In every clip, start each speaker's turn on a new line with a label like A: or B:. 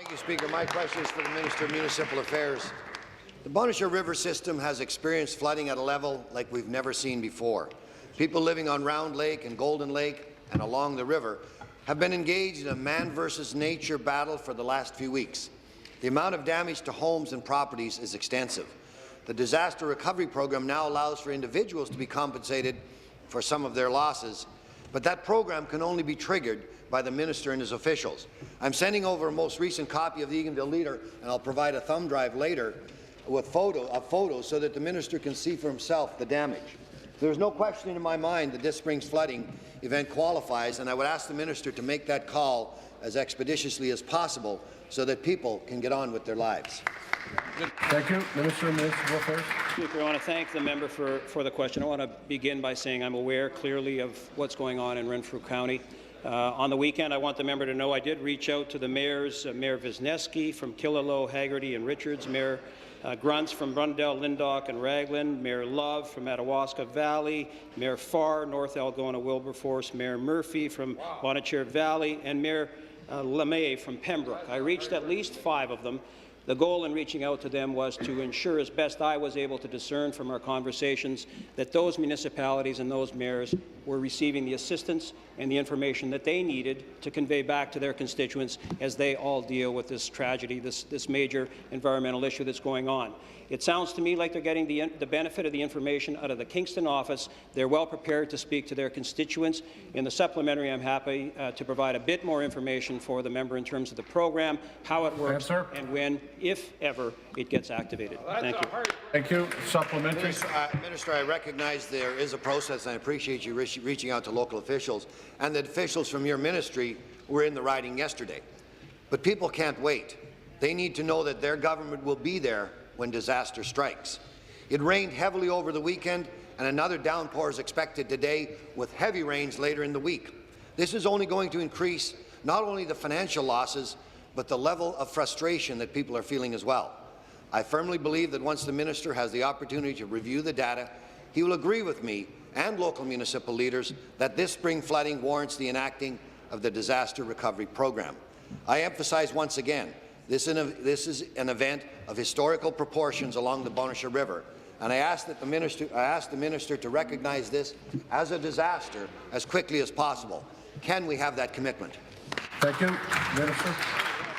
A: Thank you, Speaker. My question is for the Minister of Municipal Affairs. The Bonnechere River system has experienced flooding at a level like we've never seen before. People living on Round Lake and Golden Lake and along the river have been engaged in a man versus nature battle for the last few weeks. The amount of damage to homes and properties is extensive. The disaster recovery program now allows for individuals to be compensated for some of their losses, but that program can only be triggered by the minister and his officials. I'm sending over a most recent copy of the Eganville Leader, and I'll provide a thumb drive later with photos so that the minister can see for himself the damage. There's no question in my mind that this spring's flooding event qualifies, and I would ask the minister to make that call as expeditiously as possible so that people can get on with their lives.
B: Thank you. Minister of Municipal Affairs.
C: Speaker, I want to thank the member for the question. I want to begin by saying I'm aware clearly of what's going on in Renfrew County. On the weekend, I want the member to know I did reach out to the mayors, Mayor Wisniewski from Killaloe, Haggerty and Richards, Mayor Grunts from Brundell, Lindock and Raglan, Mayor Love from Madawaska Valley, Mayor Farr, North Algona, Wilberforce, Mayor Murphy from Bonnechere Valley, and Mayor LeMay from Pembroke. I reached at least 5 of them. The goal in reaching out to them was to ensure, as best I was able to discern from our conversations, that those municipalities and those mayors were receiving the assistance and the information that they needed to convey back to their constituents as they all deal with this tragedy, this major environmental issue that's going on. It sounds to me like they're getting the benefit of the information out of the Kingston office. They're well prepared to speak to their constituents. In the supplementary, I'm happy to provide a bit more information for the member in terms of the program, how it works, and when, if ever, it gets activated. Thank you.
B: Thank you. Supplementary.
A: Minister, I recognize there is a process, and I appreciate you reaching out to local officials, and that officials from your ministry were in the riding yesterday. But people can't wait. They need to know that their government will be there when disaster strikes. It rained heavily over the weekend, and another downpour is expected today, with heavy rains later in the week. This is only going to increase not only the financial losses, but the level of frustration that people are feeling as well. I firmly believe that once the minister has the opportunity to review the data, he will agree with me and local municipal leaders that this spring flooding warrants the enacting of the disaster recovery program. I emphasize once again, this is an event of historical proportions along the Bonnechere River, and I ask the minister to recognize this as a disaster as quickly as possible. Can we have that commitment?
B: Thank you, Minister.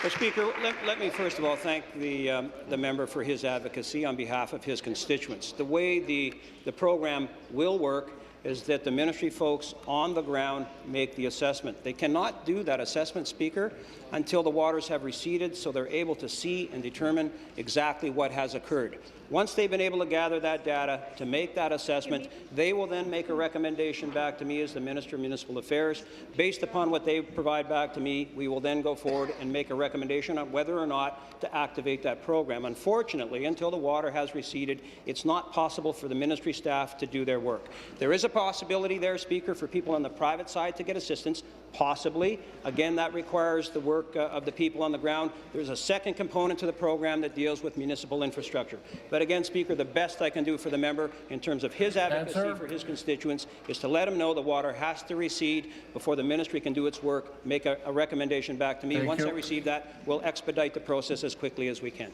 C: Well, Speaker, let me first of all thank the member for his advocacy on behalf of his constituents. The way the program will work is that the ministry folks on the ground make the assessment. They cannot do that assessment, Speaker, until the waters have receded, so they're able to see and determine exactly what has occurred. Once they've been able to gather that data to make that assessment, they will then make a recommendation back to me as the Minister of Municipal Affairs. Based upon what they provide back to me, we will then go forward and make a recommendation on whether or not to activate that program. Unfortunately, until the water has receded, it's not possible for the ministry staff to do their work. There is a possibility there, Speaker, for people on the private side to get assistance, possibly. Again, that requires the work of the people on the ground. There's a second component to the program that deals with municipal infrastructure. But again, Speaker, the best I can do for the member in terms of his advocacy for his constituents is to let him know the water has to recede before the ministry can do its work, make a recommendation back to me. Once I receive that, we'll expedite the process as quickly as we can.